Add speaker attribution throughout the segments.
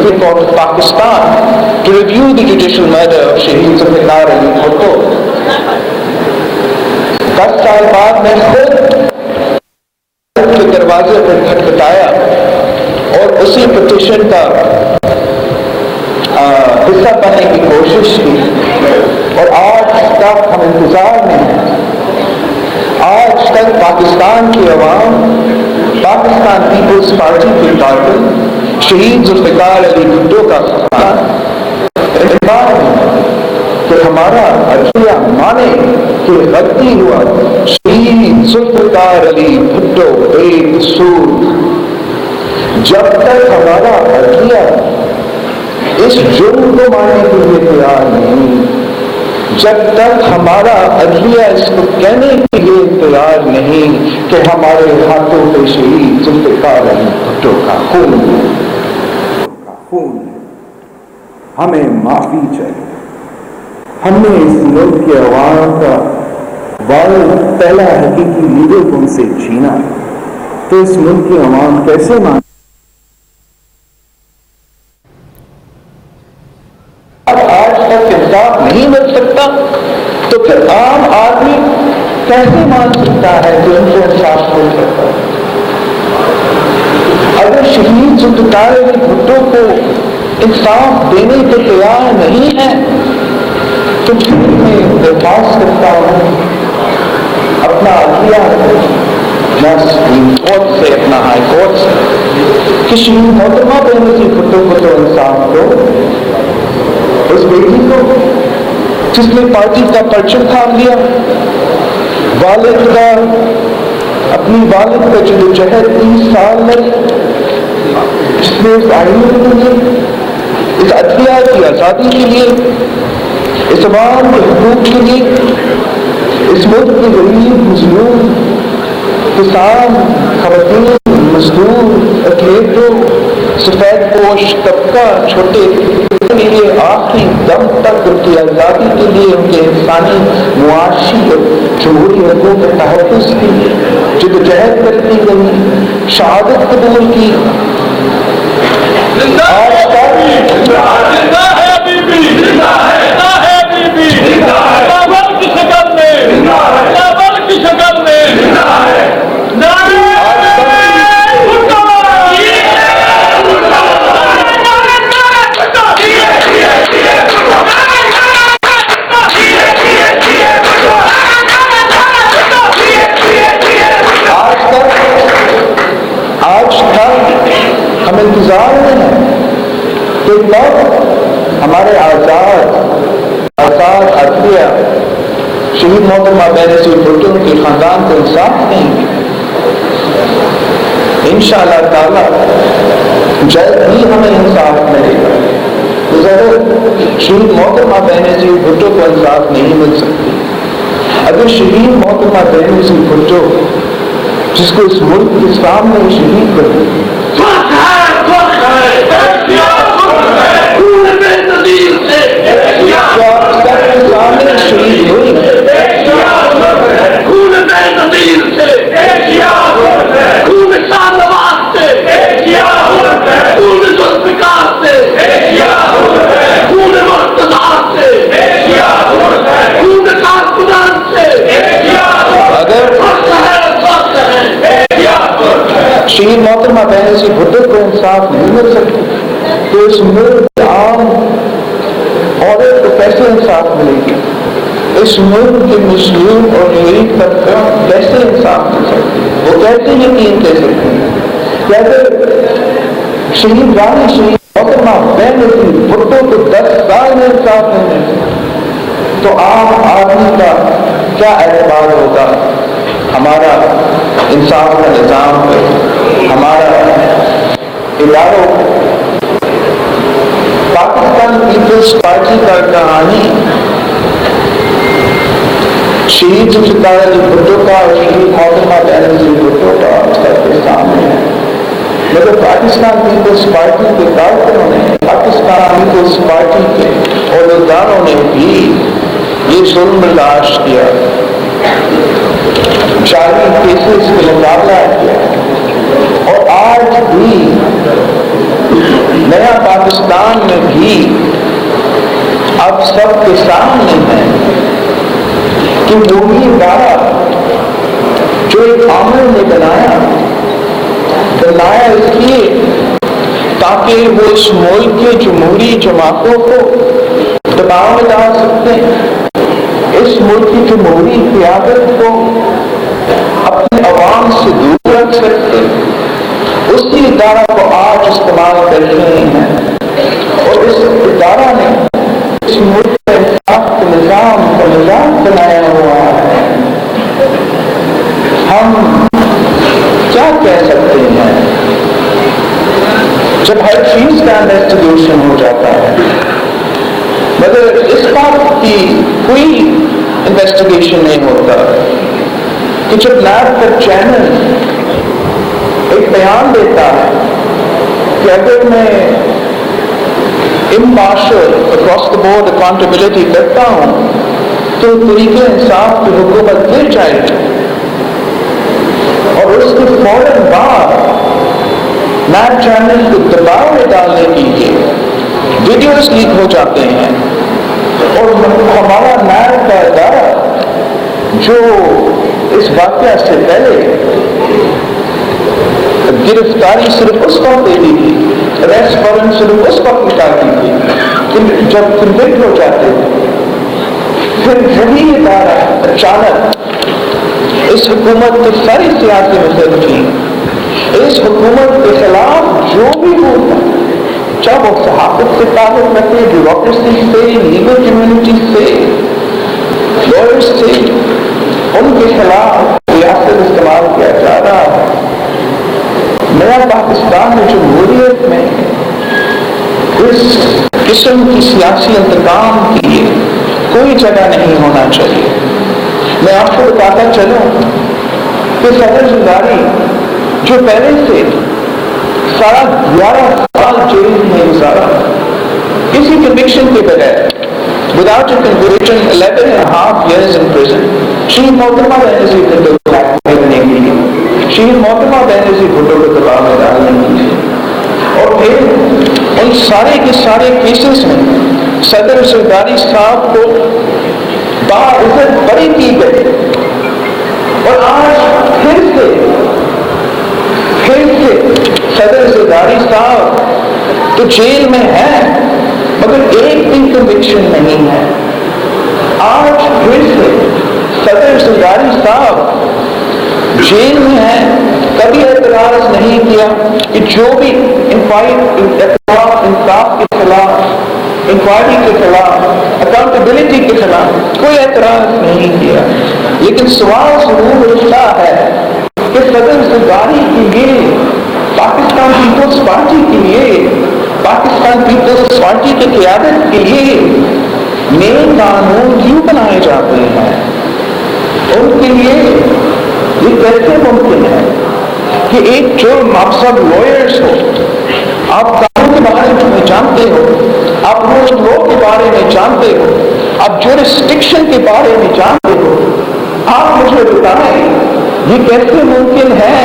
Speaker 1: Republic of Pakistan to review the judicial murder of Shaheed Zulfikar Ali Bhutto. 10 سال بعد میں خود کے دروازے پر کھٹکھٹایا اور اسی پٹیشن کا حصہ بننے کی کوشش کی، اور آج تک ہم انتظار میں ہیں۔ آج تک پاکستان کی عوام، پاکستان پیپلز پارٹی کے کارکن شہید ذوالفقار علی بھٹو کا انتظار ہے کہ ہمارا عدلیہ مانے کہ غلطی ہوا، شہید ذوالفقار علی بھٹو بے قصور۔ جب تک ہمارا عدلیہ اس جرم کو ماننے کے لیے تیار نہیں، جب تک ہمارا عدلیہ اس کو کہنے کے لیے تیار نہیں کہ ہمارے ہاتھوں پہ شہید ذوالفقار علی بھٹو کا خون، ہمیں معافی چاہیے۔ ہم نے اس ملک کے عوام کا والد پہلا حقیقی لیڈر ان سے چھینا، تو اس ملک کی عوام کیسے مان؟ آج تک انصاف نہیں مل سکتا تو پھر عام آدمی کیسے مان سکتا ہے کہ ان کو انصاف مل سکتا ہے؟ اگر شہید ذوالفقار علی بھٹو کو انصاف دینے کو تیار نہیں ہے تو پھر میں درخواست کرتا ہوں اپنا عدلیہ یا سپریم کورٹ سے، اپنا ہائی کورٹ سے، کہ شہید محترمہ بینظیر بھٹو کو تو انصاف دو، اس بیٹی کو جس نے پارٹی کا پرچم تھام لیا، والد کا، اپنی والد کا جدوجہد 30 سال میں اس نے اس آئین کے لیے، اس عدلیہ کی آزادی کے لیے، اس عوام کے حقوق کے لیے، اس ملک کے غریب، مظلوم، کسان، خواتین، مزدور، ایتھلیٹوں، سفید پوش طبقہ، چھوٹے کے لیے آخری دم تک ان کی آزادی کے لیے، ان کے انسانی، معاشی اور جمہوری حقوق کے تحفظ کے لیے جدوجہد کرتی گئی، شہادت قبول کی۔ آج تک ہم انتظار میں ہیں کہ کب ہمارے آزاد عدلیہ شہید محترمہ بینظیر بھٹو کے خاندان کو انصاف دیں گے۔ انشاءاللہ تعالی جلد ہی ہمیں انصاف ملے گا۔ ضرور شہید محترمہ بینظیر بھٹو کو انصاف نہیں مل سکتی اگر شہید محترمہ بینظیر بھٹو، جس کو اس ملک کے سامنے شہید کر دیا، شہید ہوئی، شہید محترمہ بینظیر بھٹو کو انصاف نہیں مل سکتا تو اس ملک عام عورت کو کیسے انصاف ملے گی؟ اس ملک کے مسلم اور غریب طبقہ کیسے انصاف مل سکتی ہے؟ وہ کیسے یقین کہہ سکتے ہیں کہ اگر شہید رانی شہید محترمہ بینظیر بھٹو کو 10 سال میں انصاف نہیں مل سکتا تو عام آدمی کا کیا اعتبار ہوگا ہمارا انصاف کا نظام پہ، ہمارا اداروں؟ پاکستان پیپلز پارٹی کا کہانی شہید ذوالفقار علی بھٹو کا اور شہید محترمہ بینظیر بھٹو کا سب کے سامنے ہے، مگر پاکستان پیپلز پارٹی کے کارکنوں نے، پاکستان پیپلز پارٹی کے عہدیداروں نے بھی یہ ظلم برداشت کیا، جعلی کیسز کا مقابلہ کیا، اور آج بھی نیا پاکستان میں بھی اب سب کے سامنے ہے کہ وہی ادارہ جو ایک عامل نے بنایا اس لیے تاکہ وہ اس ملک کے جمہوری جماعتوں کو دباؤ میں ڈال سکتے ہیں، اس ملک کی جمہوری قیادت کو اپنے عوام سے دور رکھ سکتے، اسی ادارہ کو آج استعمال کر رہے ہیں، اور اس ادارہ نے اس ملک کا انصاف کے نظام کا نظام بنایا ہوا ہے۔ ہم کیا کہہ سکتے ہیں جب ہر چیز کا انویسٹیگیشن ہو جاتا ہے، مگر اس بات کی کوئی انویسٹیگیشن نہیں ہوتا کہ جب نیب کا چینل ایک بیان دیتا ہے کہ اگر میں impartial across the board accountability کرتا ہوں تو طریقے انصاف کی حکومت گر جائے گی، اور اس کے فوراً بعد نیب چینل کو دباؤ میں ڈالنے کے لیے ویڈیوز لیک ہو جاتے ہیں، اور ہمارا نیب کا ادارہ جو اس واقعہ سے پہلے گرفتاری صرف اس وقت دے دی تھی، ریسٹ وارنٹ صرف اس وقت نکالتی تھی جب کنوکٹ ہو جاتے تھے، پھر وہی ادارہ اچانک اس حکومت کے ساری سیاسی مخالفین، اس حکومت کے خلاف جو بھی ہوتا، چاہے وہ صحافت سے تعلق رکھے، بیوروکریسی سے، لیگل کمیونٹی سے، لائرز سے، ان کے خلاف ریاست استعمال کیا جا رہا ہے۔ نیا پاکستان میں جمہوریت میں اس قسم کی سیاسی انتقام کے لیے کوئی جگہ نہیں ہونا چاہیے۔ میں آپ کو بتاتا چلوں کہ صدر زرداری جو پہلے سے سارا 11 سال جیل میں گزارا کسی کنوکشن کے بغیر، without a conviction, 11.5 years in prison، شہید محترمہ بینظیر بھٹو کو کرنے کے لیے، شہید محترمہ بینظیر بھٹو کو دباؤ میں ڈالنے کے لیے، اور پھر ان سارے کے سارے کیسز میں صدر زرداری صاحب کو باعزت بری کی گئی، اور آج پھر سے صدر زرداری صاحب تو جیل میں ہے مگر ایک بھی کنوکشن نہیں ہے۔ آج پھر سے صدر زرداری صاحب جیل میں ہے، کبھی اعتراض نہیں کیا کہ جو بھی انصاف کے خلاف، انکوائری کے خلاف، اکاؤنٹیبلٹی کے خلاف کوئی اعتراض نہیں کیا، لیکن سوال ضرور اٹھتا ہے کہ صدر زرداری کے لیے، پاکستان پیپلز پارٹی کے لیے، پاکستان پیپلز پارٹی کی قیادت کے لیے نئے قانون کیوں بنائے جاتے ہیں؟ ان کے لیے یہ کیسے ممکن ہے کہ ایک جرم، آپ سب لائرز ہو، آپ قانون کے بارے میں جانتے ہو، آپ رول آف لا کے بارے میں جانتے ہو، آپ جورسڈکشن کے بارے میں جانتے ہو، آپ مجھے بتائیں یہ کیسے ممکن ہے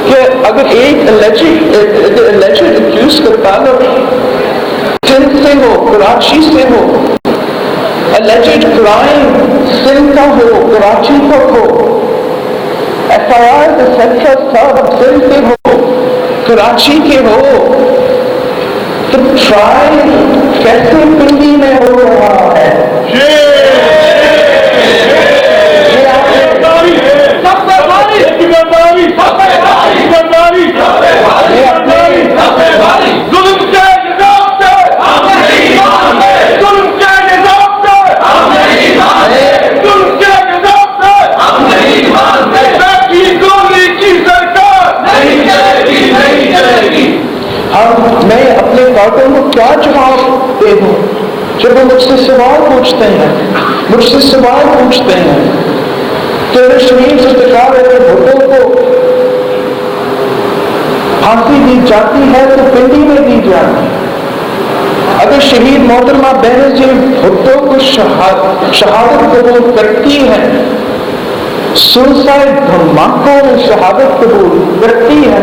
Speaker 1: کہ اگر ایک اللیجڈ اکیوز کا تعلق سندھ سے ہو، کراچی سے ہو، اللیجڈ کرائم سندھ کا ہو، کراچی کا ہو، ایف آئی آر کا سیکشن سب سندھ کے ہو، کراچی کے ہو، تو ٹرائل کیسے پنڈی میں ہو رہا ہے؟ میں اپنے کارٹوں کو کیا جواب دے دوں جب وہ مجھ سے سوال پوچھتے ہیں کہ اگر شہید ذوالفقار علی بھٹو کو پھانسی دی جاتی ہے تو پنڈی میں دی جاتی ہے، اگر شہید محترمہ بینظیر بھٹو کو شہادت قبول کرتی ہے، سوسائڈ دھماکوں میں شہادت قبول کرتی ہے،